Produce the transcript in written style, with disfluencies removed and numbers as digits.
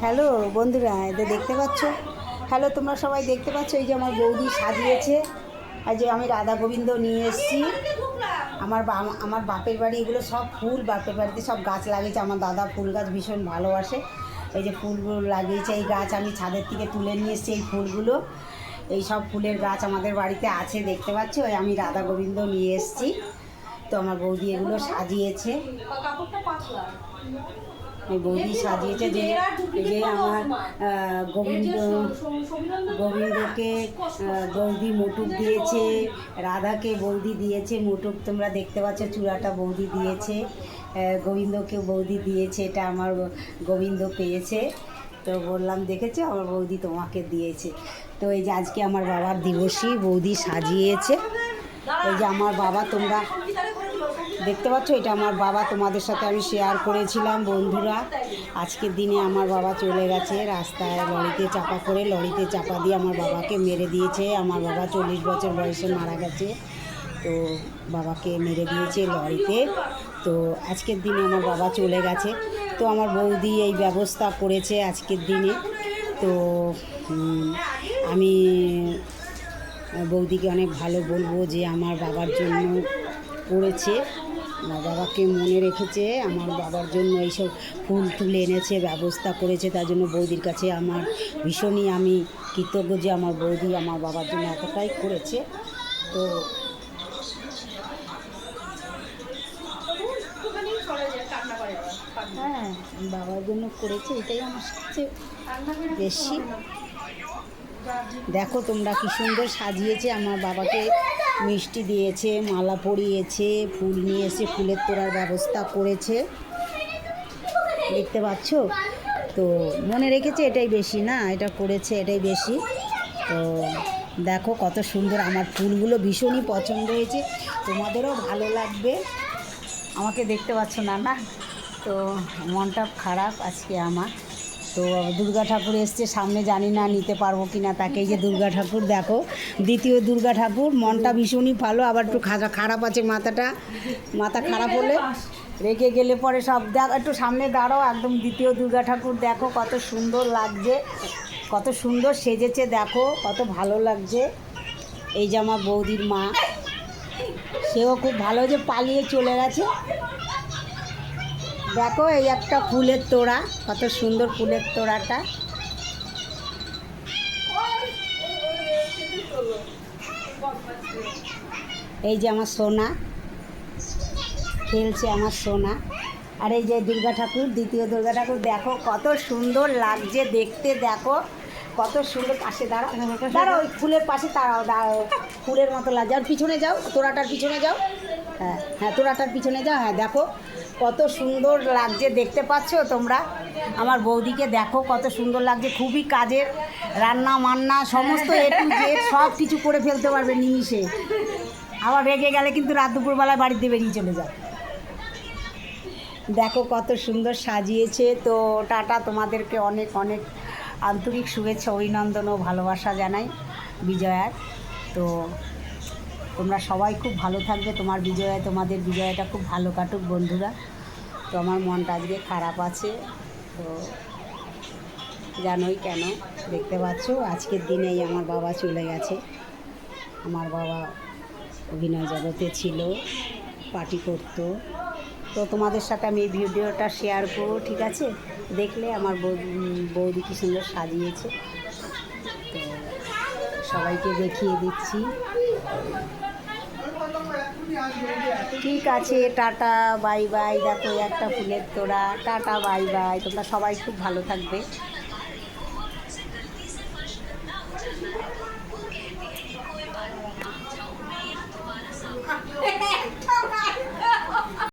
Hello বন্ধুরা, এদের দেখতে পাচ্ছ? হ্যালো, তোমরা সবাই দেখতে পাচ্ছ? এই যে আমার বৌদি সাজিয়েছে। আর যে আমি রাধা গোবিন্দ নিয়ে এসেছি। আমার বাপের বাড়ি এগুলো সব ফুল, বাপের বাড়িতে সব গাছ লাগিয়েছে। আমার দাদা ফুল গাছ ভীষণ ভালোবাসে। এই যে ফুলগুলো লাগিয়েছে, এই গাছ আমি ছাদের থেকে তুলে নিয়ে এসেছি। এই ফুলগুলো, এই সব ফুলের গাছ আমাদের বাড়িতে আছে, দেখতে পাচ্ছ? ওই আমি রাধা গোবিন্দ নিয়ে এসেছি। তো আমার বৌদি এগুলো সাজিয়েছে। এই বৌদি সাজিয়েছে যে আমার গোবিন্দকে বৌদি মুটুক দিয়েছে, রাধাকে বৌদি দিয়েছে মুটুক। তোমরা দেখতে পাচ্ছ চূড়াটা বৌদি দিয়েছে, গোবিন্দকে বৌদি দিয়েছে। এটা আমার গোবিন্দ পেয়েছে। তো বললাম, দেখেছো আমার বৌদি তোমাকে দিয়েছে। তো এই যে আজকে আমার বাবার দিবসী, বৌদি সাজিয়েছে। এই যে আমার বাবা, তোমরা দেখতে পাচ্ছ, এটা আমার বাবা। তোমাদের সাথে আমি শেয়ার করেছিলাম বন্ধুরা। আজকের দিনে আমার বাবা চলে গেছে রাস্তায়, লরিতে চাপা দিয়ে আমার বাবাকে মেরে দিয়েছে। আমার বাবা 40 বছর বয়সে মারা গেছে। তো বাবাকে মেরে দিয়েছে লরিতে। তো আজকের দিনে আমার বাবা চলে গেছে। তো আমার বৌদি এই ব্যবস্থা করেছে আজকের দিনে। তো আমি বৌদিকে অনেক ভালো বলবো যে আমার বাবার জন্য করেছে, আমার বাবাকে মনে রেখেছে, আমার বাবার জন্য এইসব ফুল তুলে এনেছে, ব্যবস্থা করেছে। তার জন্য বৌদির কাছে আমার ভীষণই আমি কৃতজ্ঞ যে আমার বৌদি আমার বাবার জন্য এতটাই করেছে। তো হ্যাঁ, বাবার জন্য করেছে, এটাই আমার সবচেয়ে বেশি। দেখো তোমরা কি সুন্দর সাজিয়েছে। আমার বাবাকে মিষ্টি দিয়েছে, মালা পরিয়েছে, ফুল নিয়ে এসে ফুলের তোড়ার ব্যবস্থা করেছে, দেখতে পাচ্ছ? তো মনে রেখেছে, এটাই বেশি না, এটা করেছে, এটাই বেশি। তো দেখো কত সুন্দর। আমার ফুলগুলো ভীষণই পছন্দ হয়েছে, তোমাদেরও ভালো লাগবে। আমাকে দেখতে পাচ্ছ না? না, তো মনটা খারাপ আজকে আমার। তো দুর্গা ঠাকুর এসছে সামনে, জানি না নিতে পারবো কি না তাকে। এই যে দুর্গা ঠাকুর দেখো, দ্বিতীয় দুর্গা ঠাকুর। মনটা ভীষণই ভালো, আবার একটু খারাপ আছে মাথা খারাপ হলে, রেগে গেলে পরে সব। দেখ, একটু সামনে দাঁড়াও, একদম দ্বিতীয় দুর্গা ঠাকুর দেখো কত সুন্দর লাগছে, কত সুন্দর সেজেছে, দেখো কত ভালো লাগছে। এই যে আমার বৌদির মা, সেও খুব ভালো, যে পালিয়ে চলে গেছে। দেখো এই একটা ফুলের তোড়া, কত সুন্দর ফুলের তোড়াটা। এই যে আমার সোনা খেলছে, আমার সোনা। আর এই যে দুর্গা ঠাকুর, দ্বিতীয় দুর্গা ঠাকুর, দেখো কত সুন্দর লাগছে দেখতে। দেখো কত সুন্দর। পাশে দাঁড়াও, ওই ফুলের পাশে দাঁড়াও, ফুলের মতো লাগছে। আর পিছনে যাও, তোড়াটার পিছনে যাও। হ্যাঁ হ্যাঁ, তোড়াটার পিছনে যাও। হ্যাঁ, দেখো কত সুন্দর লাগছে, দেখতে পাচ্ছ তোমরা? আমার বৌদিকে দেখো কত সুন্দর লাগছে। খুবই কাজের, রান্না বান্না সমস্ত A to Z সব কিছু করে ফেলতে পারবে নিমিষে। আবার রেগে গেলে কিন্তু রাত দুপুরবেলায় বাড়িতে বেরিয়ে চলে যায়। দেখো কত সুন্দর সাজিয়েছে। তো টাটা, তোমাদেরকে অনেক অনেক আন্তরিক শুভেচ্ছা, অভিনন্দন ও ভালোবাসা জানাই বিজয়ার। তো তোমরা সবাই খুব ভালো থাকবে, তোমাদের বিজয়াটা খুব ভালো কাটুক বন্ধুরা। তো আমার মনটা আজকে খারাপ আছে, তো জানোই কেন, দেখতে পাচ্ছ? আজকের দিনেই আমার বাবা চলে গেছে। আমার বাবা অভিনয় জগতে ছিল, পার্টি করতো। তো তোমাদের সাথে আমি এই ভিডিওটা শেয়ার করবো, ঠিক আছে? দেখলে আমার বৌদি কি সুন্দর সাজিয়েছে, তো সবাইকে দেখিয়ে দিচ্ছি। ঠিক আছে, টাটা বাই বাই। দেখো একটা ফুলের তোড়া, টাটা বাই বাই। তোমরা সবাই খুব ভালো থাকবে।